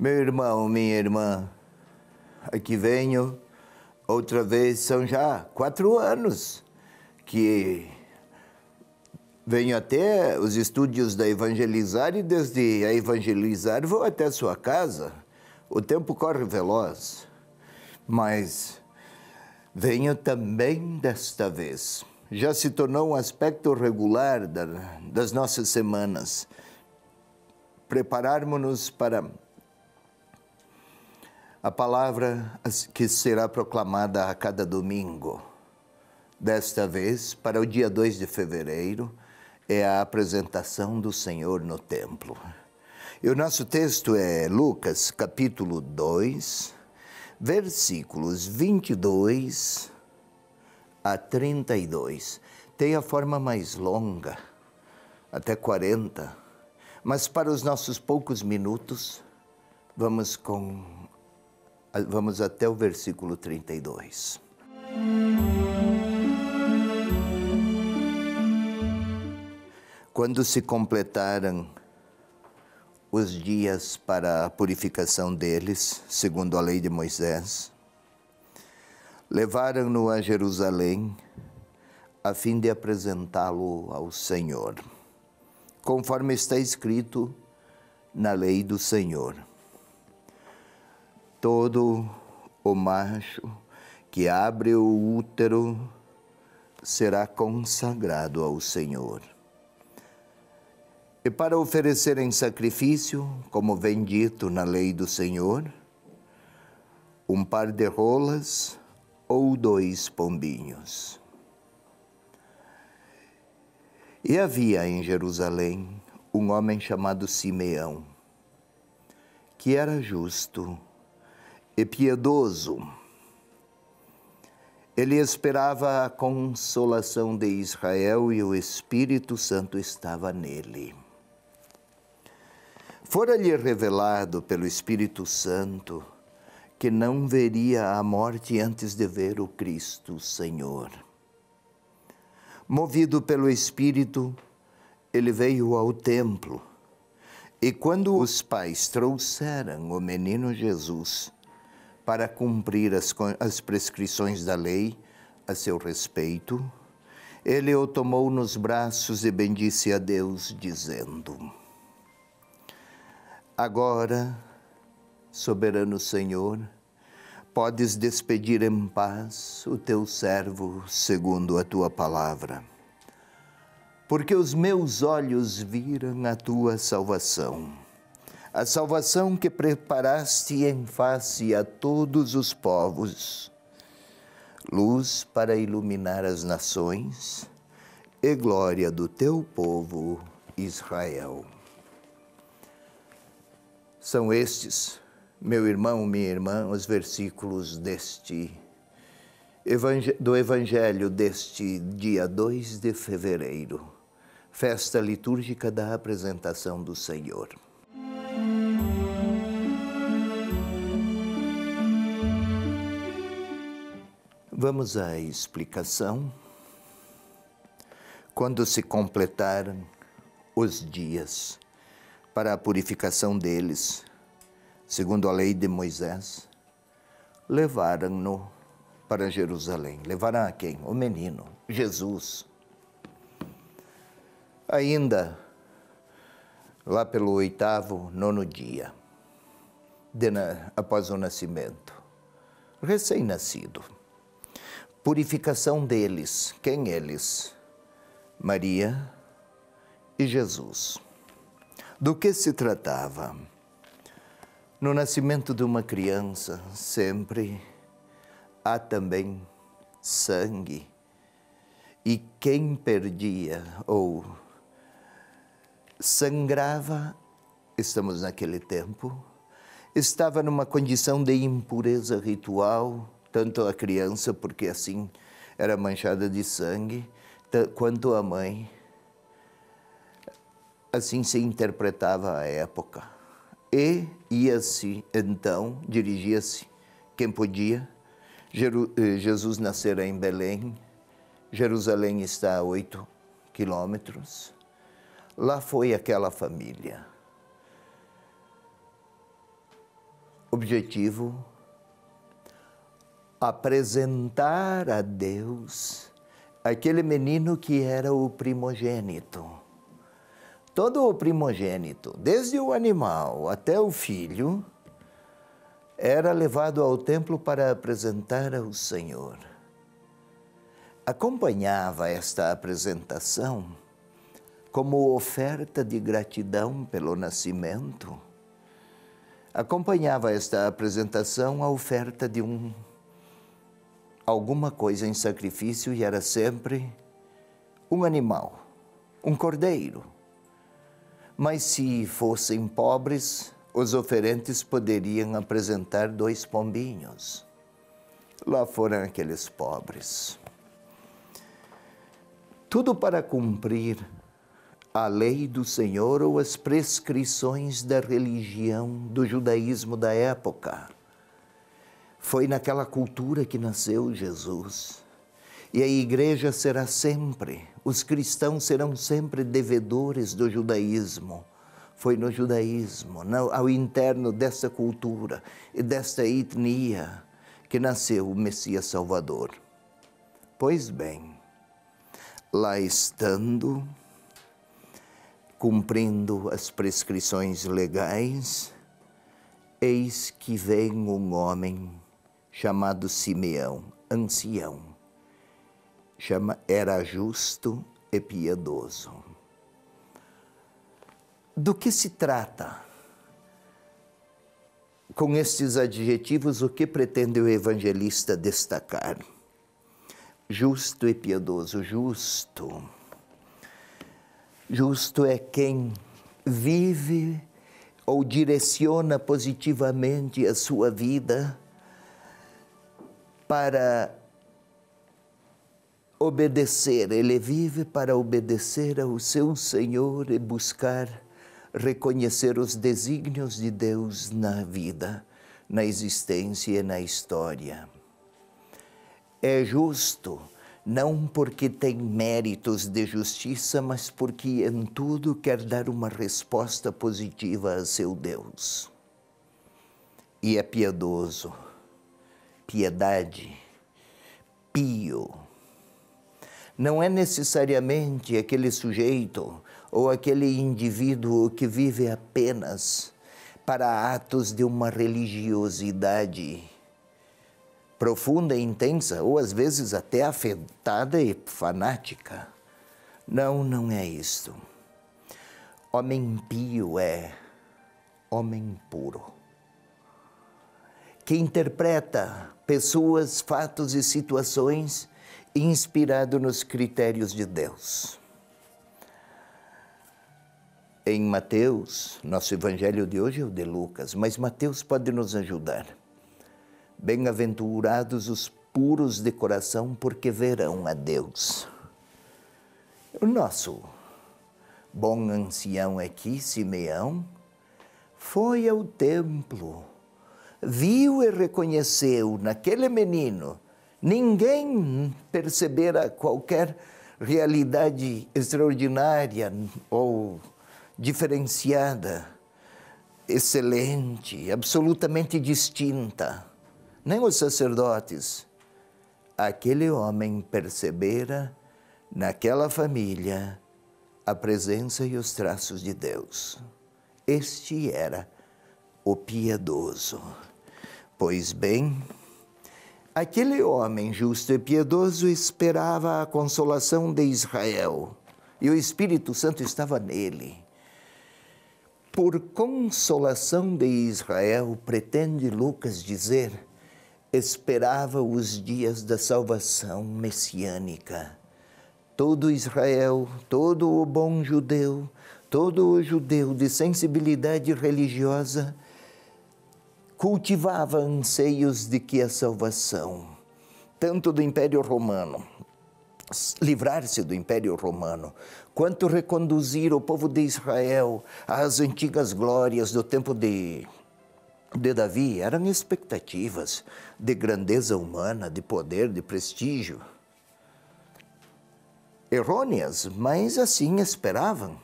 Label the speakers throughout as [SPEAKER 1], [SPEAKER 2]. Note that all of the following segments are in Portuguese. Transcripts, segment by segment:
[SPEAKER 1] Meu irmão, minha irmã, aqui venho outra vez, são já 4 anos que venho até os estúdios da Evangelizar e desde a Evangelizar vou até a sua casa. O tempo corre veloz, mas venho também desta vez. Já se tornou um aspecto regular das nossas semanas. Prepararmos-nos para a palavra que será proclamada a cada domingo. Desta vez, para o dia 2 de fevereiro, é a apresentação do Senhor no templo. E o nosso texto é Lucas, capítulo 2, versículos 22 a 32. Tem a forma mais longa, até 40, mas para os nossos poucos minutos, vamos até o versículo 32. Quando se completaram os dias para a purificação deles, segundo a lei de Moisés, levaram-no a Jerusalém a fim de apresentá-lo ao Senhor, conforme está escrito na lei do Senhor. Todo o macho que abre o útero será consagrado ao Senhor. E para oferecer em sacrifício, como vem dito na lei do Senhor, um par de rolas ou 2 pombinhos. E havia em Jerusalém um homem chamado Simeão, que era justo e piedoso. Ele esperava a consolação de Israel e o Espírito Santo estava nele. Fora-lhe revelado pelo Espírito Santo que não veria a morte antes de ver o Cristo Senhor. Movido pelo Espírito, ele veio ao templo, e quando os pais trouxeram o menino Jesus para cumprir as prescrições da lei a seu respeito, ele o tomou nos braços e bendisse a Deus, dizendo: Agora, soberano Senhor, podes despedir em paz o teu servo segundo a tua palavra, porque os meus olhos viram a tua salvação, a salvação que preparaste em face a todos os povos, luz para iluminar as nações e glória do teu povo Israel. São estes, meu irmão, minha irmã, os versículos do Evangelho deste dia 2 de fevereiro, festa litúrgica da apresentação do Senhor. Vamos à explicação. Quando se completaram os dias para a purificação deles, segundo a lei de Moisés, levaram-no para Jerusalém. Levaram a quem? O menino, Jesus. Ainda lá pelo 8º, 9º dia, após o nascimento, recém-nascido. Purificação deles. Quem eles? Maria e Jesus. Do que se tratava? No nascimento de uma criança, sempre há também sangue. E quem perdia ou sangrava, estamos naquele tempo, estava numa condição de impureza ritual, tanto a criança, porque assim era manchada de sangue, quanto a mãe. Assim se interpretava a época. E ia-se, então, dirigia-se, quem podia. Jesus nascera em Belém. Jerusalém está a 8 quilômetros. Lá foi aquela família. Objetivo: apresentar a Deus aquele menino que era o primogênito. Todo o primogênito, desde o animal até o filho, era levado ao templo para apresentar ao Senhor. Acompanhava esta apresentação como oferta de gratidão pelo nascimento. Acompanhava esta apresentação a oferta de alguma coisa em sacrifício, e era sempre um animal, um cordeiro. Mas se fossem pobres, os oferentes poderiam apresentar 2 pombinhos. Lá foram aqueles pobres. Tudo para cumprir a lei do Senhor ou as prescrições da religião, do judaísmo da época. Foi naquela cultura que nasceu Jesus. E a igreja será sempre, os cristãos serão sempre devedores do judaísmo. Foi no judaísmo, ao interno dessa cultura e desta etnia, que nasceu o Messias Salvador. Pois bem, lá estando, cumprindo as prescrições legais, eis que vem um homem chamado Simeão, ancião. Era justo e piedoso. Do que se trata? Com estes adjetivos, o que pretende o evangelista destacar? Justo e piedoso. Justo. Justo é quem vive ou direciona positivamente a sua vida para obedecer. Ele vive para obedecer ao seu Senhor e buscar reconhecer os desígnios de Deus na vida, na existência e na história. É justo, não porque tem méritos de justiça, mas porque em tudo quer dar uma resposta positiva a seu Deus. E é piedoso, piedade, pio. Não é necessariamente aquele sujeito ou aquele indivíduo que vive apenas para atos de uma religiosidade profunda e intensa, ou às vezes até afetada e fanática. Não, não é isto. Homem pio é homem puro, que interpreta pessoas, fatos e situações inspirado nos critérios de Deus. Em Mateus, nosso evangelho de hoje é o de Lucas, mas Mateus pode nos ajudar. Bem-aventurados os puros de coração, porque verão a Deus. O nosso bom ancião aqui, Simeão, foi ao templo, viu e reconheceu naquele menino. Ninguém percebera qualquer realidade extraordinária ou diferenciada, excelente, absolutamente distinta. Nem os sacerdotes. Aquele homem percebera naquela família a presença e os traços de Deus. Este era o piedoso. Pois bem, aquele homem justo e piedoso esperava a consolação de Israel, e o Espírito Santo estava nele. Por consolação de Israel, pretende Lucas dizer, esperava os dias da salvação messiânica. Todo Israel, todo o bom judeu, todo o judeu de sensibilidade religiosa cultivava anseios de que a salvação, tanto do Império Romano, livrar-se do Império Romano, quanto reconduzir o povo de Israel às antigas glórias do tempo de Davi, eram expectativas de grandeza humana, de poder, de prestígio. Errôneas, mas assim esperavam.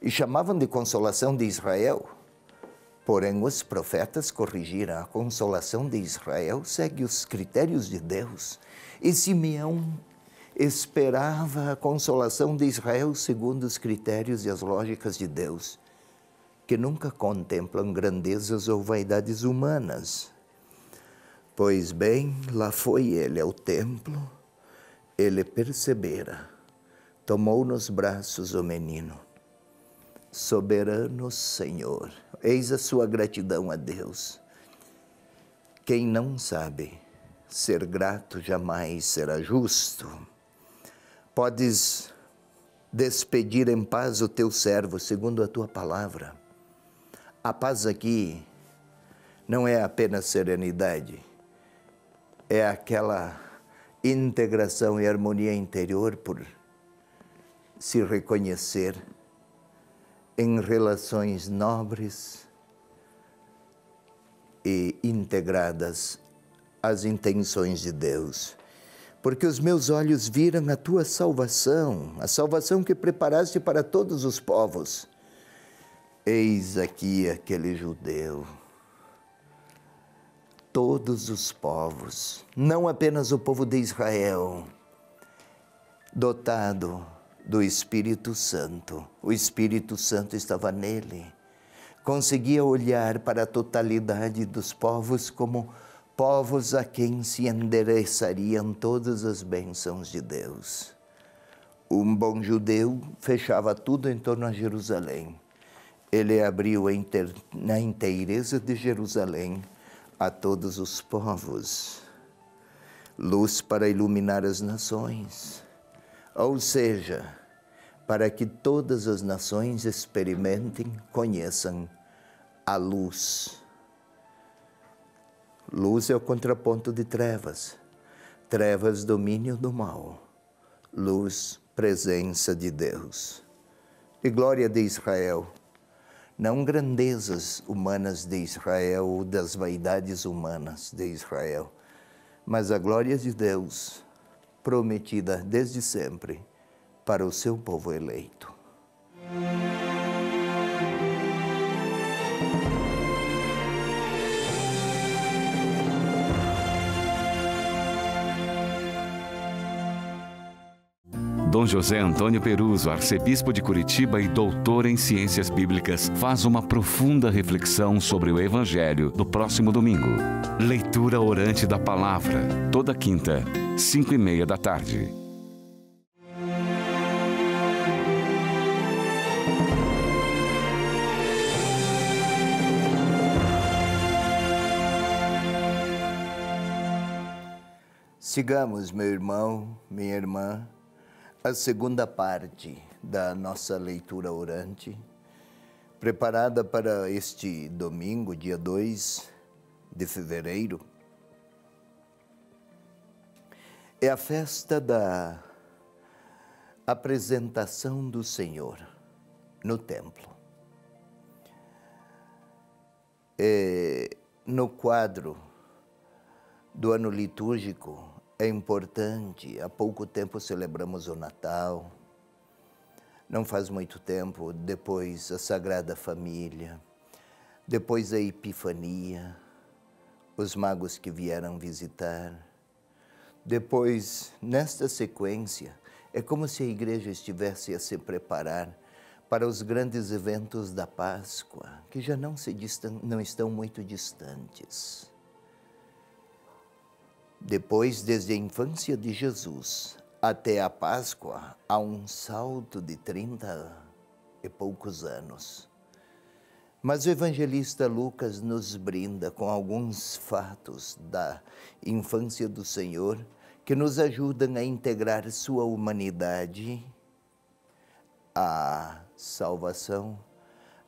[SPEAKER 1] E chamavam de consolação de Israel. Porém, os profetas corrigiram. A consolação de Israel segue os critérios de Deus. E Simeão esperava a consolação de Israel segundo os critérios e as lógicas de Deus, que nunca contemplam grandezas ou vaidades humanas. Pois bem, lá foi ele ao templo, ele percebera, tomou nos braços o menino. Soberano Senhor, eis a sua gratidão a Deus. Quem não sabe ser grato jamais será justo. Podes despedir em paz o teu servo, segundo a tua palavra. A paz aqui não é apenas serenidade, é aquela integração e harmonia interior por se reconhecer em relações nobres e integradas às intenções de Deus. Porque os meus olhos viram a tua salvação, a salvação que preparaste para todos os povos. Eis aqui aquele judeu. Todos os povos, não apenas o povo de Israel, dotado do Espírito Santo. O Espírito Santo estava nele. Conseguia olhar para a totalidade dos povos como povos a quem se endereçariam todas as bênçãos de Deus. Um bom judeu fechava tudo em torno a Jerusalém. Ele abriu na inteireza de Jerusalém a todos os povos, luz para iluminar as nações, ou seja, para que todas as nações experimentem, conheçam a luz. Luz é o contraponto de trevas. Trevas, domínio do mal. Luz, presença de Deus. E glória de Israel. Não grandezas humanas de Israel ou das vaidades humanas de Israel, mas a glória de Deus prometida desde sempre para o seu povo eleito.
[SPEAKER 2] Dom José Antônio Peruso, arcebispo de Curitiba e doutor em ciências bíblicas, faz uma profunda reflexão sobre o Evangelho no próximo domingo. Leitura orante da palavra, toda quinta, 5:30 da tarde.
[SPEAKER 1] Sigamos, meu irmão, minha irmã, a segunda parte da nossa leitura orante, preparada para este domingo, dia 2 de fevereiro. É a festa da apresentação do Senhor no templo. No quadro do ano litúrgico, é importante. Há pouco tempo celebramos o Natal, não faz muito tempo, depois a Sagrada Família, depois a Epifania, os magos que vieram visitar. Depois, nesta sequência, é como se a igreja estivesse a se preparar para os grandes eventos da Páscoa, que já não estão muito distantes. Depois, desde a infância de Jesus até a Páscoa, há um salto de 30 e poucos anos. Mas o evangelista Lucas nos brinda com alguns fatos da infância do Senhor que nos ajudam a integrar sua humanidade à salvação,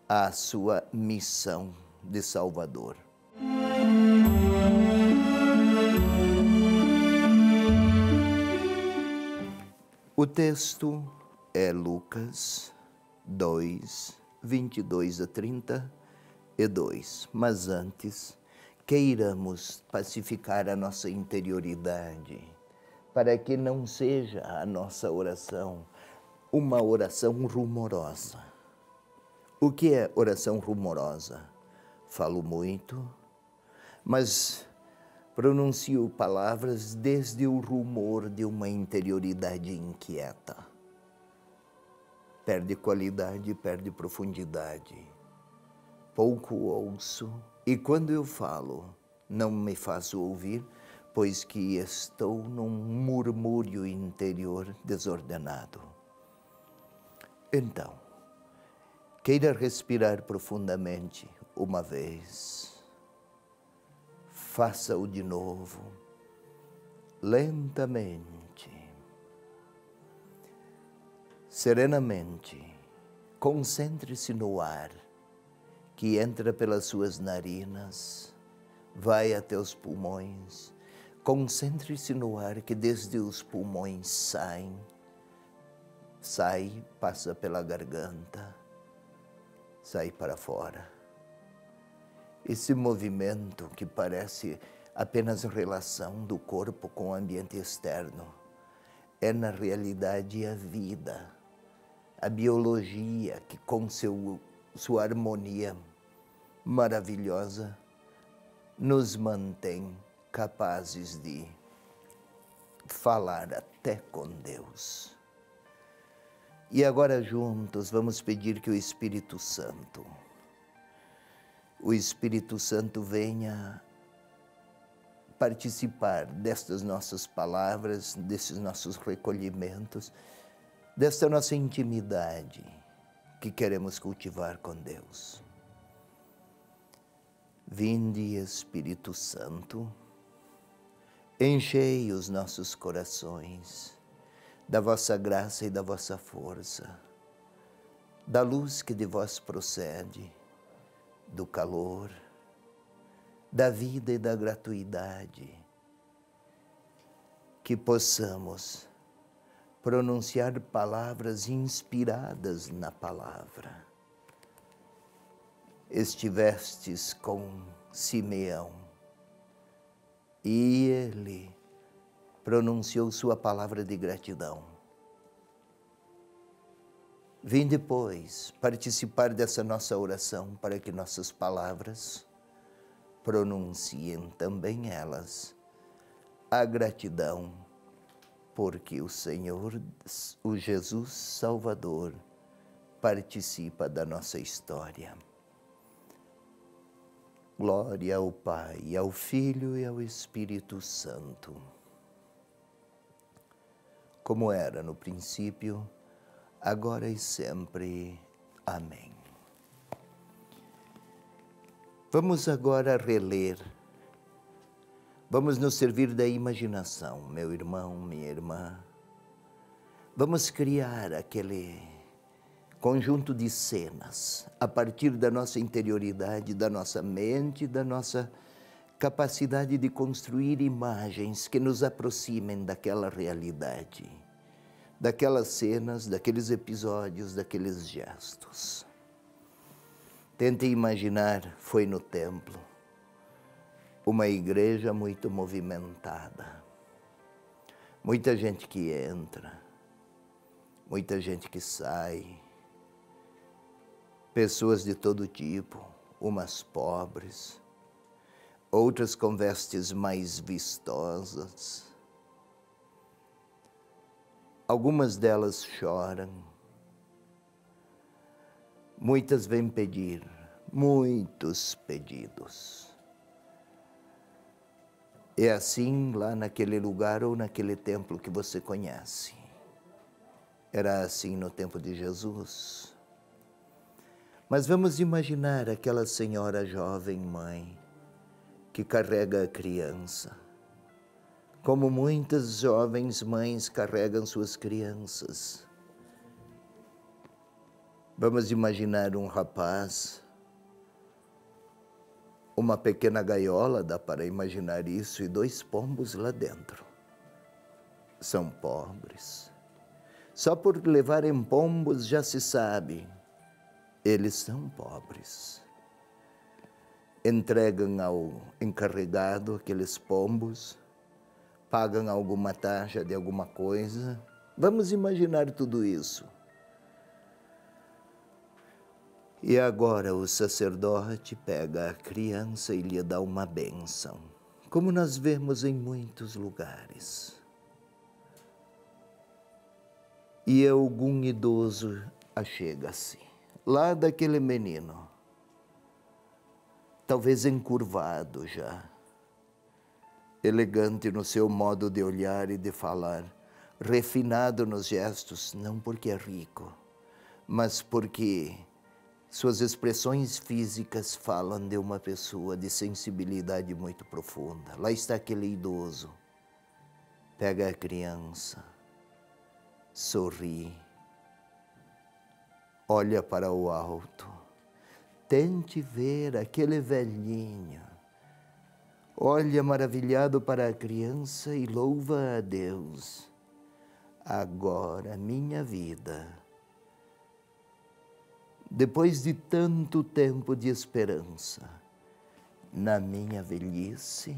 [SPEAKER 1] à sua missão de Salvador. O texto é Lucas 2, 22 a 32. Mas antes, queiramos pacificar a nossa interioridade, para que não seja a nossa oração uma oração rumorosa. O que é oração rumorosa? falo muito, mas pronuncio palavras desde o rumor de uma interioridade inquieta. Perde qualidade, perde profundidade. Pouco ouço, e quando eu falo, não me faço ouvir, pois que estou num murmúrio interior desordenado. Então, queira respirar profundamente uma vez. Faça-o de novo, lentamente, serenamente. Concentre-se no ar que entra pelas suas narinas, vai até os pulmões. Concentre-se no ar que desde os pulmões sai, passa pela garganta, sai para fora. Esse movimento que parece apenas relação do corpo com o ambiente externo é na realidade a vida, a biologia que com sua harmonia maravilhosa nos mantém capazes de falar até com Deus. E agora juntos vamos pedir que o Espírito Santo venha participar destas nossas palavras, desses nossos recolhimentos, desta nossa intimidade que queremos cultivar com Deus. Vinde, Espírito Santo, enchei os nossos corações da vossa graça e da vossa força, da luz que de vós procede, do calor, da vida e da gratuidade, que possamos pronunciar palavras inspiradas na palavra. Estivestes com Simeão e ele pronunciou sua palavra de gratidão. Vim depois participar dessa nossa oração para que nossas palavras pronunciem também elas a gratidão, porque o Senhor, o Jesus Salvador, participa da nossa história. Glória ao Pai, ao Filho e ao Espírito Santo, como era no princípio, agora e sempre. Amém. Vamos agora reler. Vamos nos servir da imaginação, meu irmão, minha irmã. Vamos criar aquele conjunto de cenas a partir da nossa interioridade, da nossa mente, da nossa capacidade de construir imagens que nos aproximem daquela realidade, daquelas cenas, daqueles episódios, daqueles gestos. Tente imaginar, foi no templo, uma igreja muito movimentada, muita gente que entra, muita gente que sai, pessoas de todo tipo, umas pobres, outras com vestes mais vistosas. Algumas delas choram, muitas vêm pedir, muitos pedidos. É assim lá naquele lugar ou naquele templo que você conhece. Era assim no tempo de Jesus. Mas vamos imaginar aquela senhora jovem mãe que carrega a criança, como muitas jovens mães carregam suas crianças. Vamos imaginar um rapaz, uma pequena gaiola, dá para imaginar isso, e 2 pombos lá dentro. São pobres. Só por levarem pombos já se sabe, eles são pobres. Entregam ao encarregado aqueles pombos, pagam alguma taxa de alguma coisa. Vamos imaginar tudo isso. E agora o sacerdote pega a criança e lhe dá uma bênção, como nós vemos em muitos lugares. E algum idoso achega-se, lá daquele menino, talvez encurvado já, elegante no seu modo de olhar e de falar, refinado nos gestos, não porque é rico, mas porque suas expressões físicas falam de uma pessoa de sensibilidade muito profunda. Lá está aquele idoso, pega a criança, sorri, olha para o alto, tente ver aquele velhinho, olha maravilhado para a criança e louva a Deus. Agora, minha vida, depois de tanto tempo de esperança, na minha velhice,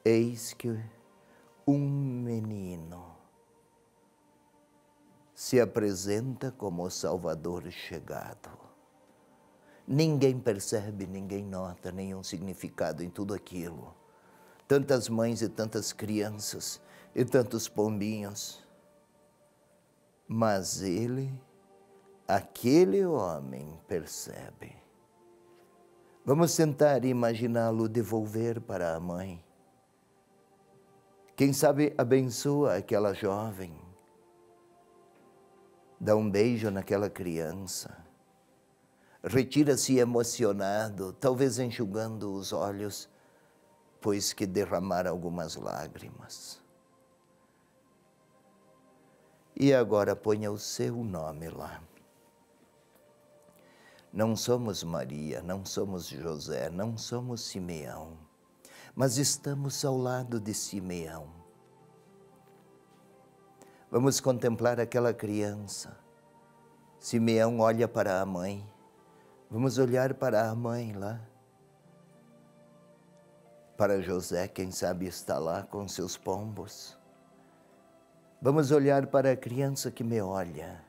[SPEAKER 1] eis que um menino se apresenta como o Salvador chegado. Ninguém percebe, ninguém nota nenhum significado em tudo aquilo. Tantas mães e tantas crianças e tantos pombinhos. Mas ele, aquele homem, percebe. Vamos tentar imaginá-lo devolver para a mãe. Quem sabe abençoa aquela jovem, dá um beijo naquela criança, retira-se emocionado, talvez enxugando os olhos, pois que derramaram algumas lágrimas. E agora ponha o seu nome lá. Não somos Maria, não somos José, não somos Simeão, mas estamos ao lado de Simeão. Vamos contemplar aquela criança. Simeão olha para a mãe. Vamos olhar para a mãe lá. Para José, quem sabe está lá com seus pombos. Vamos olhar para a criança que me olha,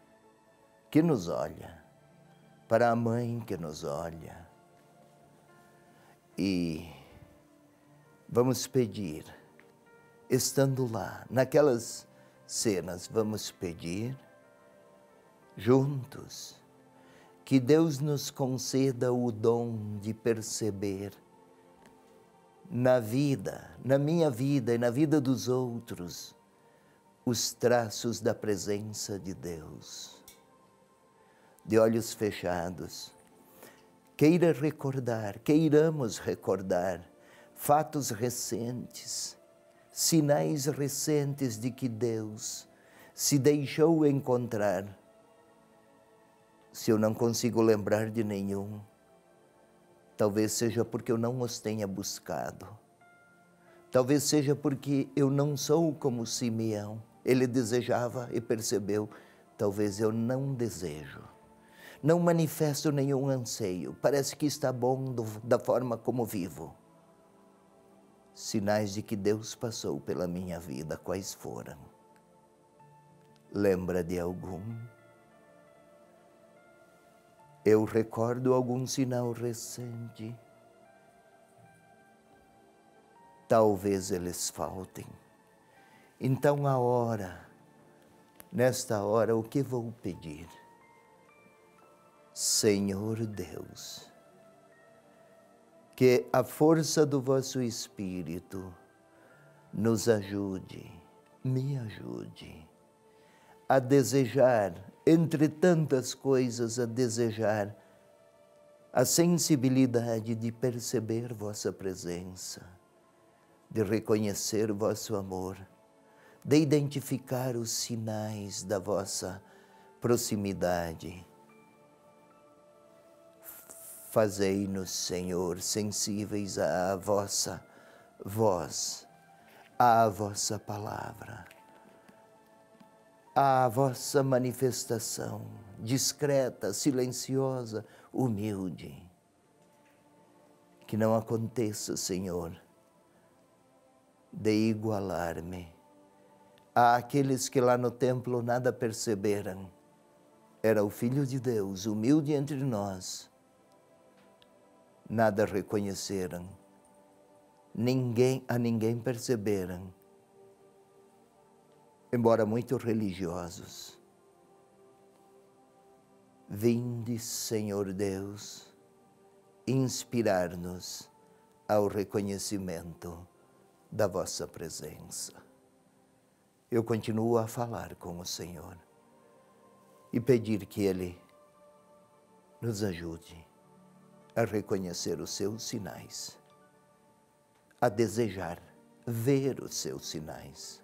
[SPEAKER 1] que nos olha, para a mãe que nos olha. E vamos pedir, estando lá, naquelas cenas, vamos pedir juntos que Deus nos conceda o dom de perceber na vida, na minha vida e na vida dos outros, os traços da presença de Deus. De olhos fechados, queiramos recordar fatos recentes, sinais recentes de que Deus se deixou encontrar. Se eu não consigo lembrar de nenhum, talvez seja porque eu não os tenha buscado. Talvez seja porque eu não sou como Simeão. Ele desejava e percebeu, talvez eu não desejo. Não manifesto nenhum anseio. Parece que está bom da forma como vivo. Sinais de que Deus passou pela minha vida, quais foram? Lembra de algum? Eu recordo algum sinal recente. Talvez eles faltem. Então nesta hora, o que vou pedir? Senhor Deus, que a força do vosso Espírito nos ajude, me ajude a desejar, entre tantas coisas, a desejar a sensibilidade de perceber vossa presença, de reconhecer vosso amor, de identificar os sinais da vossa proximidade. Fazei-nos, Senhor, sensíveis à vossa voz, à vossa palavra, à vossa manifestação, discreta, silenciosa, humilde. Que não aconteça, Senhor, de igualar-me àqueles que lá no templo nada perceberam, era o Filho de Deus, humilde entre nós, nada reconheceram, a ninguém perceberam, embora muito religiosos. Vinde, Senhor Deus, inspirar-nos ao reconhecimento da vossa presença. Eu continuo a falar com o Senhor e pedir que Ele nos ajude a reconhecer os seus sinais, a desejar ver os seus sinais,